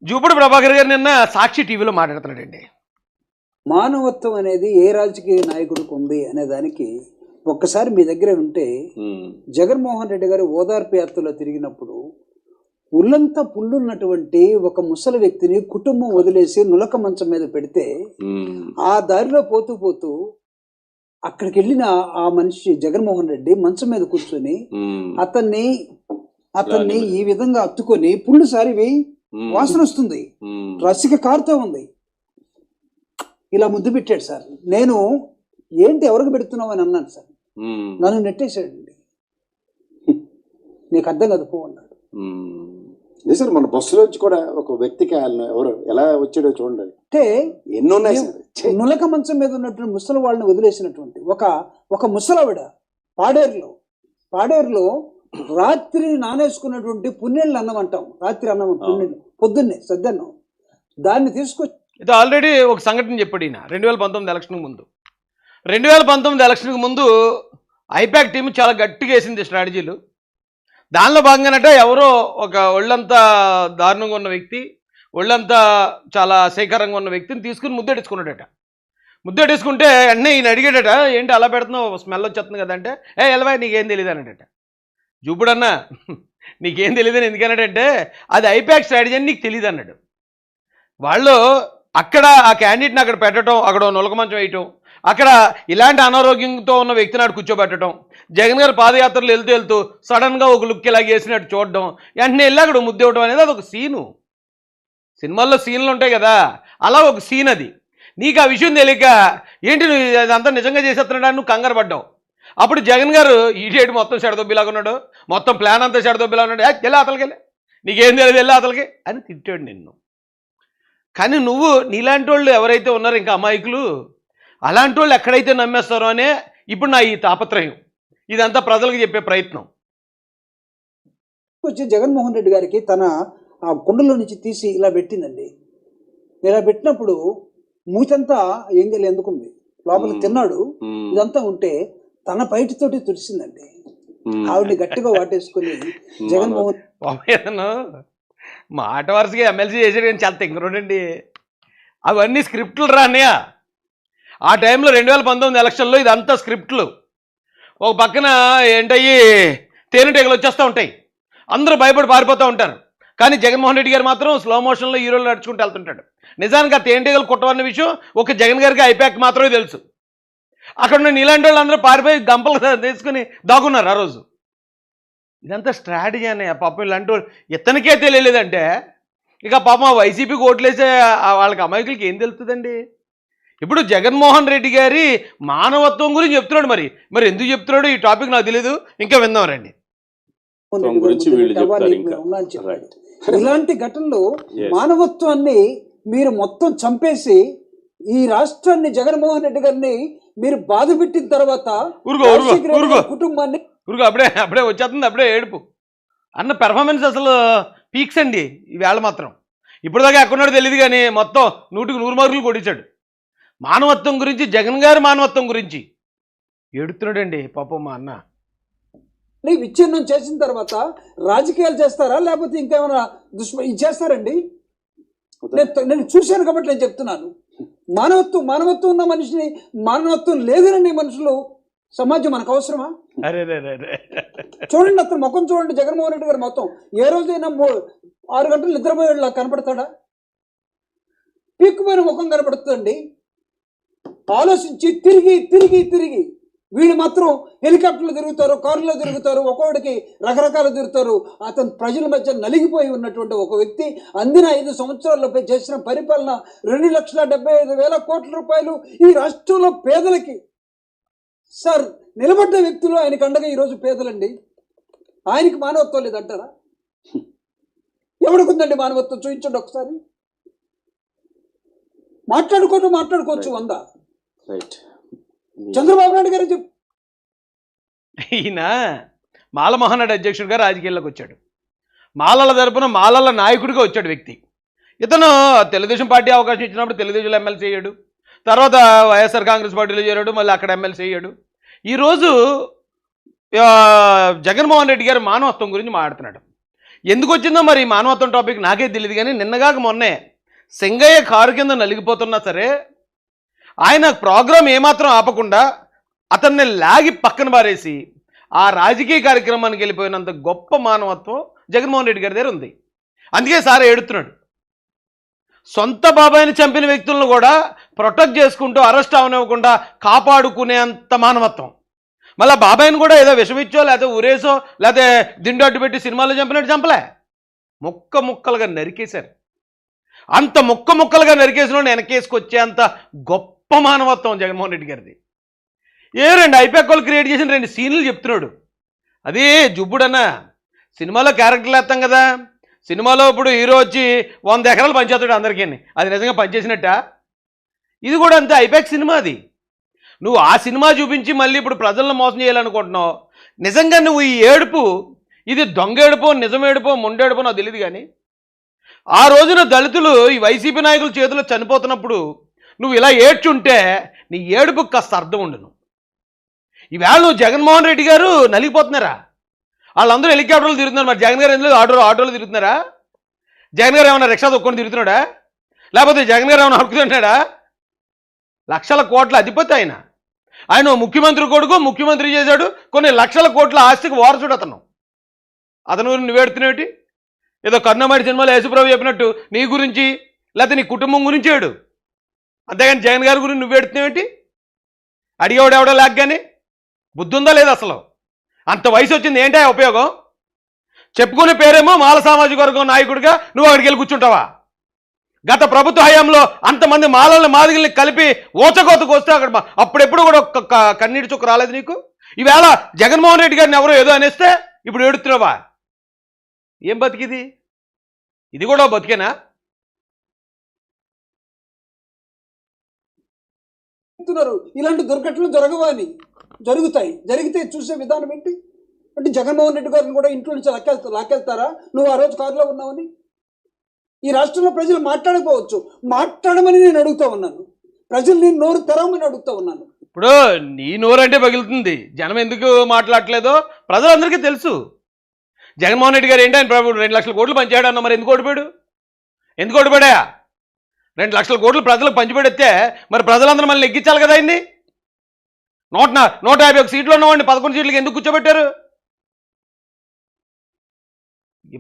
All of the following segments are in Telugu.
జూపూడి ప్రభాకర్ గారు నిన్న సాక్షి టీవీలో మాట్లాడుతున్నాడండి. మానవత్వం అనేది ఏ రాజకీయ నాయకుడికి ఉంది అనే దానికి ఒక్కసారి మీ దగ్గర ఉంటే, జగన్మోహన్ రెడ్డి గారు ఓదార్పు యాత్రలో తిరిగినప్పుడు ఉల్లంతా పుల్లున్నటువంటి ఒక ముసలి వ్యక్తిని కుటుంబం వదిలేసి నులక మంచం మీద పెడితే ఆ దారిలో పోతూ పోతూ అక్కడికి వెళ్ళిన ఆ మనిషి జగన్మోహన్ రెడ్డి మంచం మీద కూర్చొని అతన్ని ఈ విధంగా అత్తుకొని పుళ్ళు సారివి వాసన వస్తుంది, రసిక కారుతో ఉంది, ఇలా ముద్దు పెట్టాడు సార్. నేను ఏంటి ఎవరికి పెడుతున్నావు అని అన్నాను సార్. నన్ను నెట్టేశాడండి. నీకు అర్థం కదా పో అన్నాడు. సార్ మన బస్సులోంచి కూడా ఒక వ్యక్తికి ఎవరు ఎలా వచ్చాడో చూడండి. అంటే ఎన్నో ఉన్నాయి సార్. నులక మంచం మీద ఉన్నటువంటి ముసలి వాళ్ళని వదిలేసినటువంటి ఒక ముసలవిడ పాడేరులో రాత్రి నానేసుకున్నటువంటి పున్నెళ్ళు అన్నం అంటాం, రాత్రి అన్నం పున్నెళ్ళు, పొద్దున్నే సద్దన్నం, దాన్ని తీసుకొచ్చి ఇది ఆల్రెడీ ఒక సంఘటన చెప్పాడు ఈయన 2019 ఎలక్షన్కి ముందు. 2019 ఎలక్షన్కి ముందు ఐపాక్ టీం చాలా గట్టిగా వేసింది స్ట్రాటజీలు. దానిలో భాగంగానట ఎవరో ఒక ఒళ్ళంతా దారుణంగా ఉన్న వ్యక్తి, ఒళ్ళంతా చాలా సేకరంగా ఉన్న వ్యక్తిని తీసుకుని ముద్దెట్టుకున్నాడట. ముద్దెట్టేసుకుంటే వెంటనే ఈయన అడిగాడట, ఏంటి అలా పెడుతున్నావు, స్మెల్ వచ్చేస్తుంది కదా అంటే, ఎలవా నీకేం తెలియదు అన్నాడట. చూపుడన్నా నీకేం తెలియదని ఎందుకన్నాడంటే, అది ఐపాక్ స్ట్రాటజీ అని నీకు తెలియదు అన్నాడు. వాళ్ళు అక్కడ ఆ క్యాండిడేట్ని అక్కడ పెట్టడం, అక్కడ నులక మంచం వేయటం, అక్కడ ఇలాంటి అనారోగ్యంతో ఉన్న వ్యక్తిని నాడు కూర్చోబెట్టడం, జగన్ గారు పాదయాత్రలు వెళ్తూ సడన్గా ఒక లుక్ ఇలాగ వేసినట్టు చూడడం, వెంటనే వెళ్ళి అక్కడ ముద్దు ఇవ్వడం అనేది అది ఒక సీను. సినిమాల్లో సీన్లు ఉంటాయి కదా, అలా ఒక సీన్ అది. నీకు ఆ విషయం తెలియక ఏంటి నువ్వు అదంతా నిజంగా చేసేస్తున్నాడు, నువ్వు కంగారు పడ్డావు. అప్పుడు జగన్ గారు ఈడేడు మొత్తం చెడదొబ్బిలాగా ఉన్నాడు, మొత్తం ప్లాన్ అంతా చెడదొబ్బిలా ఉన్నాడు, వెళ్ళి అతలకి వెళ్ళి నీకేం తెలియదు వెళ్ళి అతలకి అని తిట్టాడు నిన్ను. కానీ నువ్వు నీలాంటి వాళ్ళు ఎవరైతే ఉన్నారో ఇంకా అమాయకులు, అలాంటి వాళ్ళు ఎక్కడైతే నమ్మేస్తారో అనే ఇప్పుడు నా ఈ తాపత్రయం, ఇదంతా ప్రజలకు చెప్పే ప్రయత్నం. వచ్చి జగన్మోహన్ రెడ్డి గారికి తన ఆ కుండలో నుంచి తీసి ఇలా పెట్టిందండి. ఇలా పెట్టినప్పుడు మూతంతా ఎంగలి ఎందుకుంది, లోపల తిన్నాడు, ఇదంతా ఉంటే తన బయటతోటి తుడిసిందండి. ఆవిడని గట్టిగా వాటేసుకుని జగన్మోహన్ మాట వరుసగా ఎమ్మెల్సీ చేసాడు కానీ చాలా తెంగరోడండి. అవన్నీ స్క్రిప్ట్లు రాన్నయ్య. ఆ టైంలో 2019 ఎలక్షన్లో ఇదంతా స్క్రిప్ట్లు. ఒక పక్కన ఏంటయ్యి తేనెటీగలు వచ్చేస్తూ ఉంటాయి, అందరూ భయపడి పారిపోతూ ఉంటారు. కానీ జగన్మోహన్ రెడ్డి గారు మాత్రం స్లో మోషన్లో హీరోలు నడుచుకుంటూ వెళ్తుంటాడు. నిజానికి ఆ తేనెటీగలు కుట్టవన్న విషయం ఒక జగన్ గారికి ఐపాక్ మాత్రమే తెలుసు. అక్కడ ఉన్న నీలాంటి వాళ్ళు అందరూ పారిపోయి గంపలు తీసుకుని దాగున్నారు ఆ రోజు. ఇదంతా స్ట్రాటజీ అనే పాపం ఇలాంటి వాళ్ళు ఇతనికే తెలియలేదంటే ఇక పాపం వైసీపీకి ఓట్లేసే వాళ్ళకి అమాయకులకి ఏం తెలుస్తుందండి. ఇప్పుడు జగన్మోహన్ రెడ్డి గారి మానవత్వం గురించి చెప్తున్నాడు. మరి ఎందుకు చెప్తున్నాడు ఈ టాపిక్ నాకు తెలియదు, ఇంకా విందాం రండి. ఇలాంటి ఘటనలు మానవత్వాన్ని మీరు మొత్తం చంపేసి ఈ రాష్ట్రాన్ని జగన్మోహన్ రెడ్డి గారిని మీరు బాధ పెట్టిన తర్వాత కుటుంబాన్ని అప్పుడే వచ్చేస్తుంది, అప్పుడే ఏడుపు అన్న పెర్ఫార్మెన్స్ అసలు పీక్స్ అండి ఈవేళ మాత్రం. ఇప్పుడు దాకా ఎక్కడున్నాడో తెలియదు కానీ మొత్తం 100కి 100 మార్కులు కొట్టించాడు. మానవత్వం గురించి, జగన్ గారి మానవత్వం గురించి ఏడుతున్నాడండి పాపం మా అన్న. విచ్ఛిన్నం చేసిన తర్వాత రాజకీయాలు చేస్తారా లేకపోతే ఇంకేమైనా చేస్తారండి? నేను చూశాను కాబట్టి నేను చెప్తున్నాను. మానవత్వం ఉన్న మనిషిని మానవత్వం లేదనని మనుషులు సమాజం మనకు అవసరమా? చూడండి అతను ముఖం చూడండి, జగన్మోహన్ రెడ్డి గారు మొత్తం ఏ రోజైనా 6 గంటలు నిద్రపోయేలా కనపడతాడా? పీక్కుపోయిన ముఖం కనపడుతుందండి. ఆలోచించి తిరిగి వీళ్ళు మాత్రం హెలికాప్టర్లు తిరుగుతారు, కారులో తిరుగుతారు, ఒక్కొక్కడికి రకరకాలు తిరుగుతారు. అతను ప్రజల మధ్య నలిగిపోయి ఉన్నటువంటి ఒక వ్యక్తి అందిన 5 సంవత్సరాల్లో చేసిన పరిపాలన 2,75,000 కోట్ల రూపాయలు ఈ రాష్ట్రంలో పేదలకి. సార్ నిలబడ్డ వ్యక్తులు ఆయనకు అండగా ఈరోజు పేదలండి. ఆయనకి మానవత్వం లేదంటారా? ఎవడుకుందండి మానవత్వం? చూపించండి ఒకసారి. మాట్లాడుకోవచ్చు 100. చంద్రబాబు నాయుడు గారు ఈయన మాల మహానాడు అధ్యక్షుడిగా రాజకీయాల్లోకి వచ్చాడు. మాలల తరపున మాలల నాయకుడిగా వచ్చాడు వ్యక్తి. ఇతను తెలుగుదేశం పార్టీ అవకాశం ఇచ్చినప్పుడు తెలుగుదేశంలో ఎమ్మెల్సీ అయ్యాడు, తర్వాత వైఎస్ఆర్ కాంగ్రెస్ పార్టీలో చేరాడు, మళ్ళీ అక్కడ ఎమ్మెల్సీ అయ్యాడు. ఈరోజు జగన్మోహన్ రెడ్డి గారు మానవత్వం గురించి మాట్లాడుతున్నాడు. ఎందుకు వచ్చిందో మరి ఈ మానవత్వం టాపిక్ నాకే తెలియదు, కానీ నిన్నగాక మొన్నే సింగయ్య కారు కింద నలిగిపోతున్నా సరే ఆయన ప్రోగ్రాం ఏమాత్రం ఆపకుండా అతన్ని లాగి పక్కన పారేసి ఆ రాజకీయ కార్యక్రమానికి వెళ్ళిపోయినంత గొప్ప మానవత్వం జగన్మోహన్ రెడ్డి గారి దగ్గర ఉంది. అందుకే సార్ ఏడుతున్నాడు. సొంత బాబాయిని చంపిన వ్యక్తులను కూడా ప్రొటెక్ట్ చేసుకుంటూ అరెస్ట్ అవనివ్వకుండా కాపాడుకునేంత మానవత్వం. మళ్ళీ బాబాయిని కూడా ఏదో విషమిచ్చో లేకపోతే ఉరేసో లేకపోతే దిండు అడ్డు పెట్టి సినిమాలో చంపినట్టు చంపలే, ముక్క ముక్కలుగా నరికేశారు. అంత ముక్క ముక్కలుగా నరికేసిన వెనకేసుకొచ్చేంత గొప్ప మానవత్వం జగన్మోహన్ రెడ్డి గారిది. ఏ 2 ఐపాక్ వాళ్ళు క్రియేట్ చేసిన 2 సీన్లు చెప్తున్నాడు. అదే జుబ్బుడన్నా సినిమాలో క్యారెక్టర్లు వేస్తాం కదా, సినిమాలో ఇప్పుడు హీరో వచ్చి 100 ఎకరాలు పంచేస్తాడు అందరికీ, అది నిజంగా పనిచేసినట్ట. ఇది కూడా అంతే, ఐపాక్ సినిమా అది. నువ్వు ఆ సినిమా చూపించి మళ్ళీ ఇప్పుడు ప్రజలను మోసం చేయాలనుకుంటున్నావు. నిజంగా నువ్వు ఈ ఏడుపు ఇది దొంగ ఏడుపో నిజం ఏడుపో మొండేడుపో నాకు తెలియదు, కానీ ఆ రోజున దళితులు ఈ వైసీపీ నాయకుల చేతిలో చనిపోతున్నప్పుడు నువ్వు ఇలా ఏడ్చుంటే నీ ఏడుపుకి కాస్త అర్థం ఉండను. ఈవేళ నువ్వు జగన్మోహన్ రెడ్డి గారు నలిగిపోతున్నారా? వాళ్ళందరూ హెలికాప్టర్లు తిరుగుతున్నారు, మరి జగన్ గారు ఎందుకు ఆటోలు తిరుగుతున్నారా? జగన్ గారు ఏమైనా రిక్షా తొక్కుని తిరుగుతున్నాడా? లేకపోతే జగన్ గారు ఏమైనా హక్కుతున్నాడా? లక్షల కోట్ల అధిపతి ఆయన. ఆయన ముఖ్యమంత్రి కొడుకు, ముఖ్యమంత్రి చేశాడు, కొన్ని లక్షల కోట్ల ఆస్తికి వారసుడు అతను నువ్వేడుతున్నావేటి? ఏదో కర్ణమాడి సినిమాలో యేసుప్రభు చెప్పినట్టు నీ గురించి లేకపోతే నీ కుటుంబం గురించి ఏడు, అంతేగాని జగన్ గారి గురించి నువ్వేడుతున్నావేటి? అడిగేవాడు ఎవడో లేకగాని బుద్ధి ఉందా లేదా అసలు? అంత వయసు వచ్చింది ఏంటా ఉపయోగం? చెప్పుకునే పేరేమో మాల సామాజిక వర్గం నాయకుడిగా నువ్వు అక్కడికి వెళ్ళి కూర్చుంటావా? గత ప్రభుత్వ హయాంలో అంతమంది మాలల్ని మాదిగల్ని కలిపి ఓచకోతకు వస్తే అక్కడ అప్పుడెప్పుడు కూడా ఒక్క కన్నీటి చుక్క రాలేదు నీకు. ఈవేళ జగన్మోహన్ రెడ్డి గారిని ఎవరో ఏదో అనేస్తే ఇప్పుడు ఏడుతున్నావా? ఏం బతికిది? ఇది కూడా బతికేనా? ఇలాంటి దుర్ఘటనలు జరగవని జరుగుతాయి, జరిగితే చూసే విధానం ఏంటి అంటే జగన్మోహన్ రెడ్డి గారిని కూడా ఇంట్లో నుంచి లాక్కెళ్తారా నువ్వు ఆ రోజు కారులో ఉన్నావని? ఈ రాష్ట్రంలో ప్రజలు మాట్లాడకపోవచ్చు, మాట్లాడమని నేను అడుగుతా ఉన్నాను. ప్రజలు నేను నోరు తెరవమని అడుగుతా ఉన్నాను. ఇప్పుడు నీ నోరంటే పగులుతుంది, జనం ఎందుకు మాట్లాడట్లేదో ప్రజలందరికీ తెలుసు. జగన్మోహన్ రెడ్డి గారు ఏంటి, ఆయన 2 లక్షల కోట్లు పంచాడు అన్న, మరి ఎందుకు ఓడిపోయాడు? ఎందుకు ఓడిపోయా? 2 లక్షల కోట్లు ప్రజలకు పంచిపెడితే మరి ప్రజలందరూ మళ్ళీ ఎక్కించాలి కదా ఆయన్ని. 151 సీట్లు ఉన్నవాడిని 11 సీట్లకి ఎందుకు కూర్చోబెట్టారు?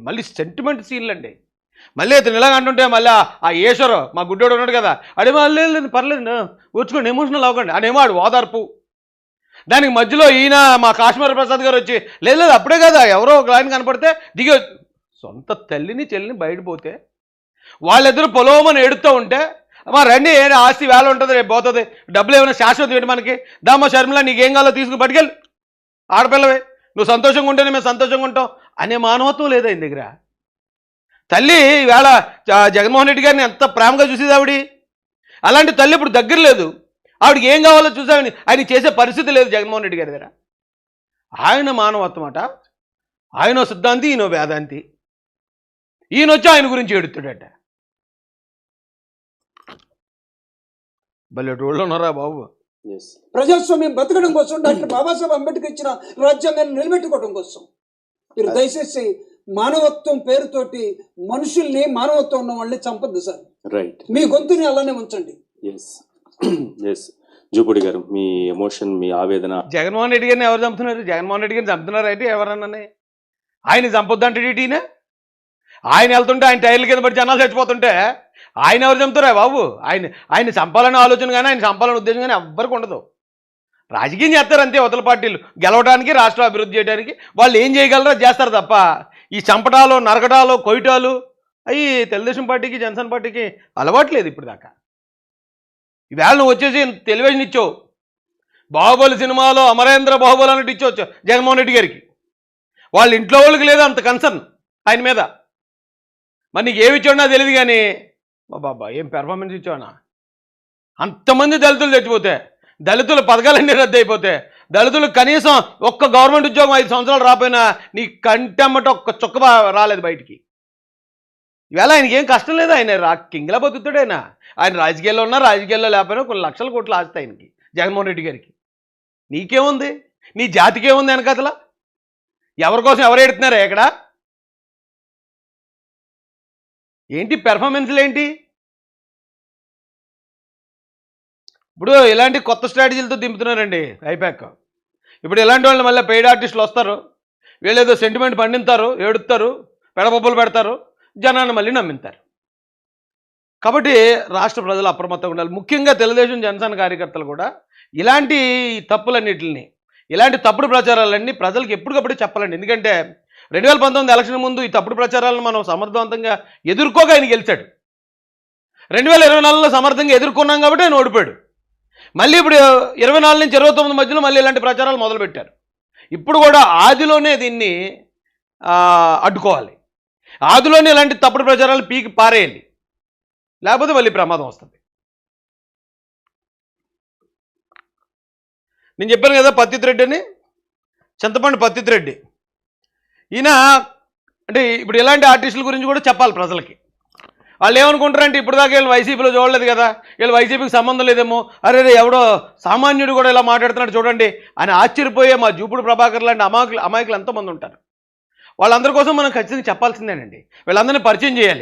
మళ్ళీ సెంటిమెంట్ సీన్లు అండి. మళ్ళీ ఇతను ఇలాగ అంటుంటే మళ్ళీ ఆ ఈశ్వరు మా గుడ్డోడు ఉన్నాడు కదా, అడే లేదు పర్లేదు వచ్చుకోండి, ఎమోషనల్ అవ్వకండి అనేమో ఆడు ఓదార్పు. దానికి మధ్యలో ఈయన మా కాశ్మీర ప్రసాద్ గారు వచ్చి లేదు అప్పుడే కదా ఎవరో ఒక లైన్ కనపడితే దిగి సొంత తల్లిని చెల్లిని బయటపోతే వాళ్ళిద్దరూ పొలవమని ఏడుతూ ఉంటే మా రండి ఆస్తి వేళ ఉంటుంది రేపు పోతుంది, డబ్బులు ఏమైనా శాశ్వతం ఏంటి మనకి, దామా షర్మిల నీకేం కావాలో తీసుకుని పట్టుకెళ్ళి ఆడపిల్లవే, నువ్వు సంతోషంగా ఉంటేనే మేము సంతోషంగా ఉంటాం అనే మానవత్వం లేదా ఆయన దగ్గర. తల్లి ఈవేళ జగన్మోహన్ రెడ్డి గారిని ఎంత ప్రేమగా చూసేది ఆవిడ. అలాంటి తల్లి ఇప్పుడు దగ్గర లేదు, ఆవిడకి ఏం కావాలో చూసామని ఆయన చేసే పరిస్థితి లేదు జగన్మోహన్ రెడ్డి గారి దగ్గర. ఆయన మానవత్వం అట, ఆయన సిద్ధాంతి ఈయన వేదాంతి, ఈయన వచ్చి ఆయన గురించి ఏడుతాడట. భలే రోళ్ళు ఉన్నారా బాబు. ప్రజాస్వామ్యం బతకడం కోసం డాక్టర్ బాబాసాహెబ్ అంబేద్కర్ ఇచ్చిన రాజ్యాంగాన్ని నిలబెట్టుకోవడం కోసం మీరు దయచేసి మానవత్వం పేరుతోటి మనుషుల్ని, మానవత్వం ఉన్న వాళ్ళని చంపద్దు సార్. రైట్, మీ గొంతుని అలానే ఉంచండి. జూపుడి గారు మీ ఎమోషన్, మీ ఆవేదన. జగన్మోహన్ రెడ్డి గారిని ఎవరు చంపుతున్నారు? జగన్మోహన్ రెడ్డి గారిని చంపుతున్నారు అయితే ఎవరన్నా ఆయన చంపొద్దంటే ఈయన ఆయన వెళ్తుంటే ఆయన టైర్ల కింద పడి జనాలు చచ్చిపోతుంటే ఆయన ఎవరు చంపుతారా బాబు? ఆయన చంపాలనే ఆలోచన కానీ ఆయన చంపాలనే ఉద్దేశం కానీ ఎవ్వరికి ఉండదు. రాజకీయం చేస్తారు అంతే అవతల పార్టీలు, గెలవడానికి రాష్ట్ర అభివృద్ధి చేయడానికి వాళ్ళు ఏం చేయగలరో చేస్తారు తప్ప ఈ చంపటాలు నరకటాలు కొయ్యటాలు అవి తెలుగుదేశం పార్టీకి జనసేన పార్టీకి అలవాట్లేదు ఇప్పుడు దాకా. ఈవేళ నువ్వు వచ్చేసి టెలివిజన్ ఇచ్చావు, బాహుబలి సినిమాలో అమరేంద్ర బాహుబలి అన్నట్టు ఇచ్చవచ్చు జగన్మోహన్ రెడ్డి గారికి. వాళ్ళ ఇంట్లో వాళ్ళకి లేదు అంత కన్సర్న్ ఆయన మీద. మరి నీకు ఏమి ఇచ్చాడో నాకు తెలియదు కానీ బాబా ఏం పెర్ఫార్మెన్స్ ఇచ్చావునా. అంతమంది దళితులు చచ్చిపోతే, దళితుల పథకాలన్నీ రద్దు అయిపోతే, దళితులు కనీసం ఒక్క గవర్నమెంట్ ఉద్యోగం 5 సంవత్సరాలు రాపోయినా నీ కంటెమ్మట ఒక్క చుక్క రాలేదు బయటికి. ఈవేళ ఆయనకి ఏం కష్టం లేదు, ఆయన కింగ్లా బతుకుతాడు. ఆయన రాజకీయాల్లో ఉన్నా రాజకీయాల్లో లేకపోయినా కొన్ని లక్షల కోట్లు ఆస్తి ఆయనకి జగన్మోహన్ రెడ్డి గారికి. నీకేముంది? నీ జాతికేముంది వెనకతల? ఎవరి కోసం ఎవరు ఎడుతున్నారా ఇక్కడ? ఏంటి పెర్ఫార్మెన్స్లు ఏంటి? ఇప్పుడు ఇలాంటి కొత్త స్ట్రాటజీలతో దింపుతున్నారండి ఐపాక్. ఇప్పుడు ఇలాంటి వాళ్ళు మళ్ళీ పెయిడ్ ఆర్టిస్టులు వస్తారు, వీళ్ళేదో సెంటిమెంట్ పండిస్తారు, ఏడుస్తారు, పెడపప్పులు పెడతారు, జనాన్ని మళ్ళీ నమ్మింతారు. కాబట్టి రాష్ట్ర ప్రజలు అప్రమత్తంగా ఉండాలి. ముఖ్యంగా తెలుగుదేశం జనసేన కార్యకర్తలు కూడా ఇలాంటి తప్పులన్నిటిని, ఇలాంటి తప్పుడు ప్రచారాలన్నీ ప్రజలకు ఎప్పటికప్పుడు చెప్పాలండి. ఎందుకంటే 2019 ఎలక్షన్ ముందు ఈ తప్పుడు ప్రచారాలను మనం సమర్థవంతంగా ఎదుర్కోక ఆయన గెలిచాడు. 2024లో సమర్థంగా ఎదుర్కొన్నాం కాబట్టి ఆయన ఓడిపోయాడు. మళ్ళీ ఇప్పుడు 24 నుంచి 29 మధ్యలో మళ్ళీ ఇలాంటి ప్రచారాలు మొదలుపెట్టారు. ఇప్పుడు కూడా ఆదిలోనే దీన్ని అడ్డుకోవాలి. ఆదిలోనే ఇలాంటి తప్పుడు ప్రచారాలు పీకి పారేయాలి, లేకపోతే మళ్ళీ ప్రమాదం వస్తుంది. నేను చెప్పాను కదా పత్తిత్ రెడ్డి అని, చింతపండు పత్తిత్ రెడ్డి. ఈయన అంటే ఇప్పుడు ఇలాంటి ఆర్టిస్టుల గురించి కూడా చెప్పాలి ప్రజలకి. వాళ్ళు ఏమనుకుంటారంటే ఇప్పుడు దాకా వీళ్ళు వైసీపీలో చూడలేదు కదా, వీళ్ళు వైసీపీకి సంబంధం లేదేమో, అరే ఎవడో సామాన్యుడు కూడా ఇలా మాట్లాడుతున్నాడు చూడండి అని ఆశ్చర్యపోయే మా జూపుడు ప్రభాకర్ లాంటి అమాయకులు ఎంతోమంది ఉంటారు. వాళ్ళందరి కోసం మనం ఖచ్చితంగా చెప్పాల్సిందేనండి. వీళ్ళందరినీ పరిచయం చేయాలి.